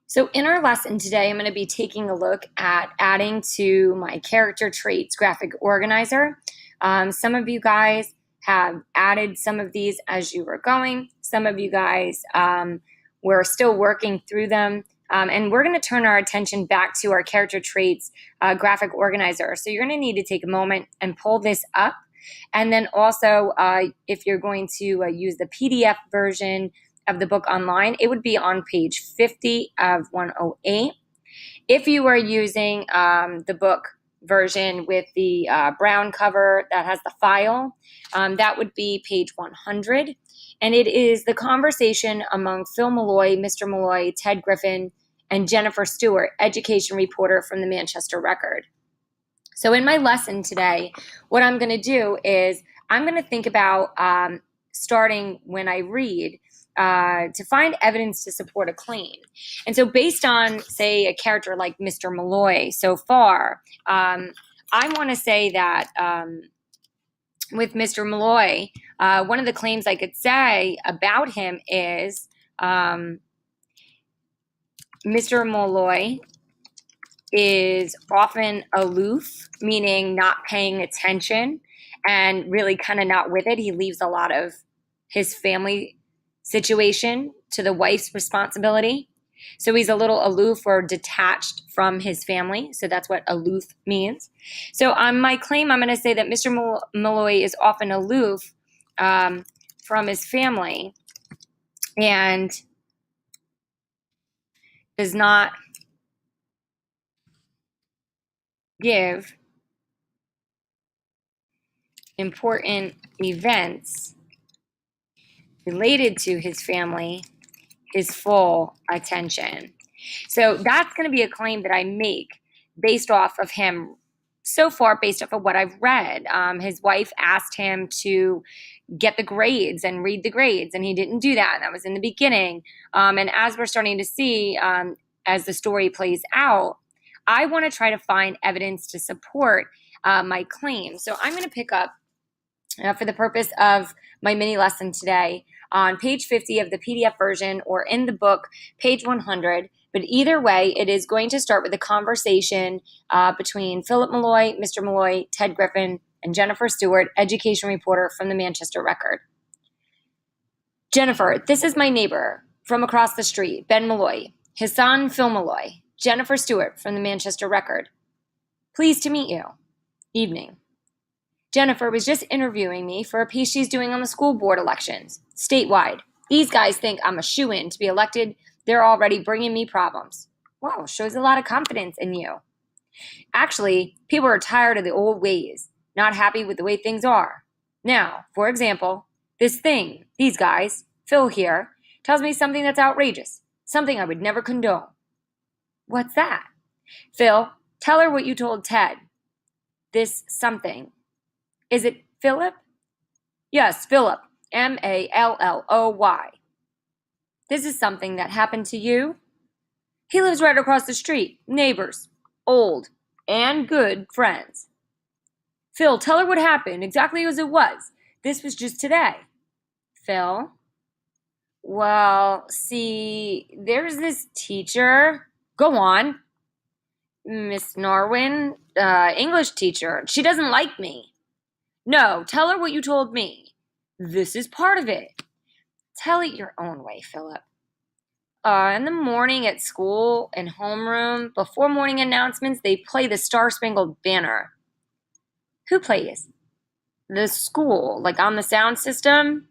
So in our lesson today, I'm going to be taking a look at adding to my character traits graphic organizer. Some of you guys have added some of these as you were going. Some of you guys were still working through them. And we're going to turn our attention back to our character traits graphic organizer. So you're going to need to take a moment and pull this up. And then also, if you're going to use the PDF version of the book online, it would be on page 50 of 108. If you are using the book version with the brown cover that has the file, that would be page 100. And it is the conversation among Phil Malloy, Mr. Malloy, Ted Griffin, and Jennifer Stewart, education reporter from the Manchester Record. So in my lesson today, what I'm going to do is I'm going to think about starting when I read to find evidence to support a claim. And so based on, say, a character like Mr. Malloy so far, I want to say that with Mr. Malloy, one of the claims I could say about him is Mr. Malloy is often aloof, meaning not paying attention and really kind of not with it. He leaves a lot of his family situation to the wife's responsibility. So he's a little aloof or detached from his family. So that's what aloof means. So on my claim, I'm going to say that Mr. Malloy is often aloof from his family and does not give important events related to his family his full attention. So that's going to be a claim that I make based off of him so far, based off of what I've read. His wife asked him to get the grades and read the grades, and he didn't do that. That was in the beginning. And as we're starting to see, as the story plays out, I want to try to find evidence to support my claim. So I'm going to pick up, for the purpose of my mini lesson today, on page 50 of the PDF version or in the book, page 100. But either way, it is going to start with a conversation between Philip Malloy, Mr. Malloy, Ted Griffin, and Jennifer Stewart, education reporter from the Manchester Record. Jennifer, this is my neighbor from across the street, Ben Malloy, his son, Phil Malloy. Jennifer Stewart from the Manchester Record. Pleased to meet you. Evening. Jennifer was just interviewing me for a piece she's doing on the school board elections, statewide. These guys think I'm a shoo-in to be elected. They're already bringing me problems. Wow, shows a lot of confidence in you. Actually, people are tired of the old ways, not happy with the way things are. Now, for example, these guys, Phil here, tells me something that's outrageous, something I would never condone. What's that? Phil, tell her what you told Ted. This something. Is it Philip? Yes, Philip. Malloy. This is something that happened to you? He lives right across the street. Neighbors. Old and good friends. Phil, tell her what happened, exactly as it was. This was just today. Phil? Well, see, there's this teacher. Go on. Miss Norwin, English teacher. She doesn't like me. No, tell her what you told me. This is part of it. Tell it your own way, Philip. In the morning at school and homeroom, before morning announcements, they play the Star-Spangled Banner. Who plays? The school, like on the sound system?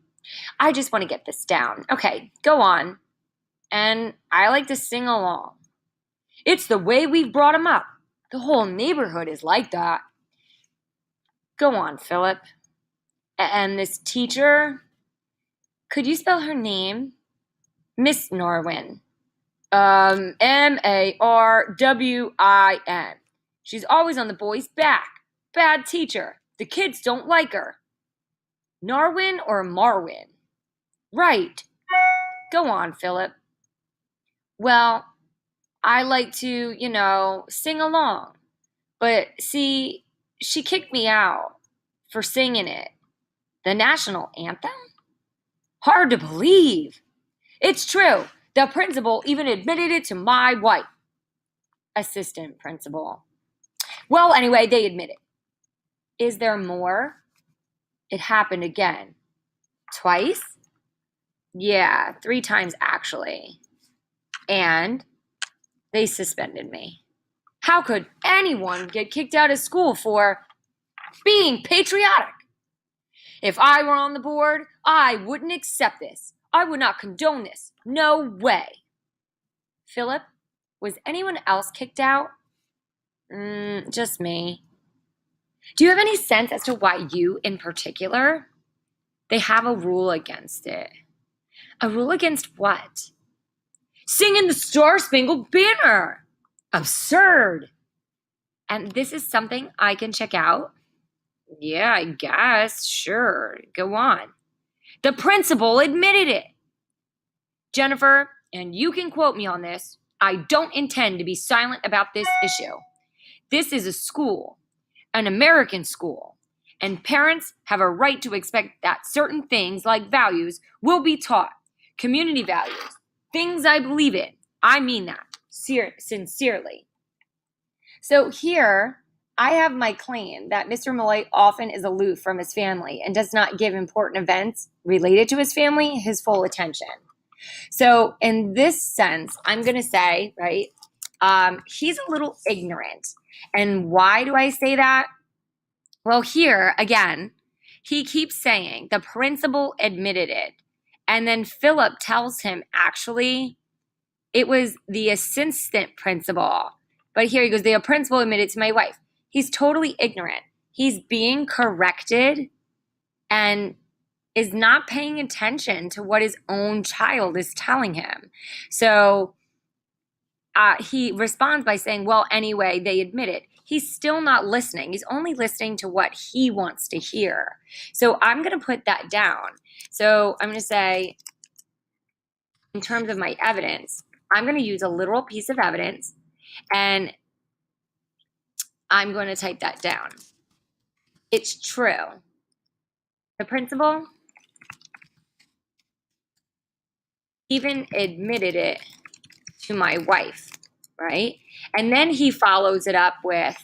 I just want to get this down. Okay, go on. And I like to sing along. It's the way we've brought him up. The whole neighborhood is like that. Go on, Philip. And this teacher, could you spell her name? Miss Norwin. Marwin. She's always on the boys' back. Bad teacher. The kids don't like her. Norwin or Marwin? Right. Go on, Philip. Well, I like to, sing along. But see, she kicked me out for singing it. The national anthem? Hard to believe. It's true. The principal even admitted it to my wife. Assistant principal. Well, anyway, they admit it. Is there more? It happened again. Twice? Yeah, 3 times actually. And they suspended me. How could anyone get kicked out of school for being patriotic? If I were on the board, I wouldn't accept this. I would not condone this. No way. Philip, was anyone else kicked out? Just me. Do you have any sense as to why you in particular? They have a rule against it. A rule against what? Singing the Star-Spangled Banner. Absurd. And this is something I can check out? Yeah, I guess. Sure. Go on. The principal admitted it. Jennifer, and you can quote me on this, I don't intend to be silent about this issue. This is a school, an American school, and parents have a right to expect that certain things like values will be taught. Community values, things I believe in. I mean that sincerely. So here, I have my claim that Mr. Malloy often is aloof from his family and does not give important events related to his family his full attention. So in this sense, I'm going to say, right, he's a little ignorant. And why do I say that? Well, here, again, he keeps saying the principal admitted it. And then Philip tells him, actually, it was the assistant principal. But here he goes, the principal admitted to my wife. He's totally ignorant. He's being corrected and is not paying attention to what his own child is telling him. So he responds by saying, well, anyway, they admit it. He's still not listening. He's only listening to what he wants to hear. So I'm going to put that down. So I'm going to say, in terms of my evidence, I'm going to use a literal piece of evidence, and I'm going to type that down. It's true. The principal even admitted it to my wife, right? And then he follows it up with,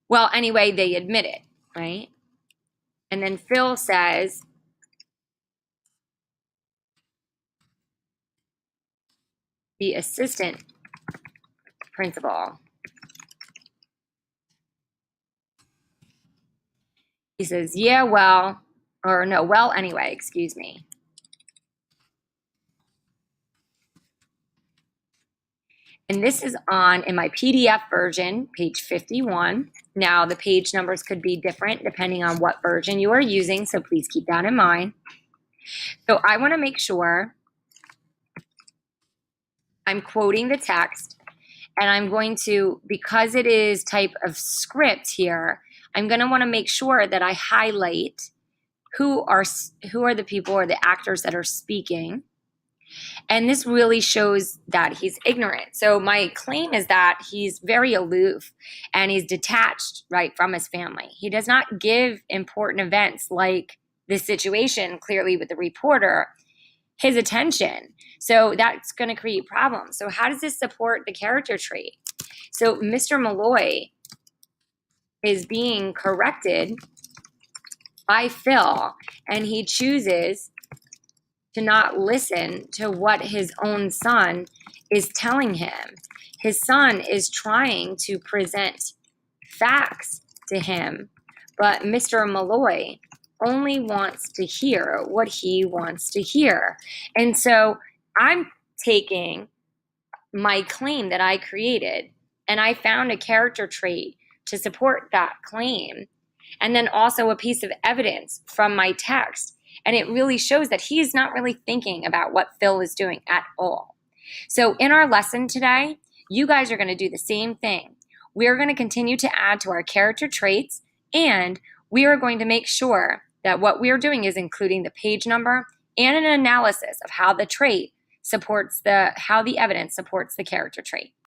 well, anyway, they admit it, right? And then Phil says, the assistant principal. He says, yeah, well, or no, well, anyway, excuse me. And this is in my PDF version, page 51. Now, the page numbers could be different depending on what version you are using, so please keep that in mind. So I want to make sure I'm quoting the text, and I'm going to, because it is type of script here, I'm going to want to make sure that I highlight who are the people or the actors that are speaking. And this really shows that he's ignorant. So my claim is that he's very aloof and he's detached, right, from his family. He does not give important events like this situation, clearly with the reporter, his attention. So that's going to create problems. So how does this support the character trait? So Mr. Malloy is being corrected by Phil, and he chooses to not listen to what his own son is telling him. His son is trying to present facts to him, but Mr. Malloy only wants to hear what he wants to hear. And so I'm taking my claim that I created, and I found a character trait to support that claim, and then also a piece of evidence from my text. And it really shows that he's not really thinking about what Phil is doing at all. So in our lesson today, you guys are going to do the same thing. We're going to continue to add to our character traits, and we are going to make sure that what we're doing is including the page number and an analysis of how the trait supports how the evidence supports the character trait.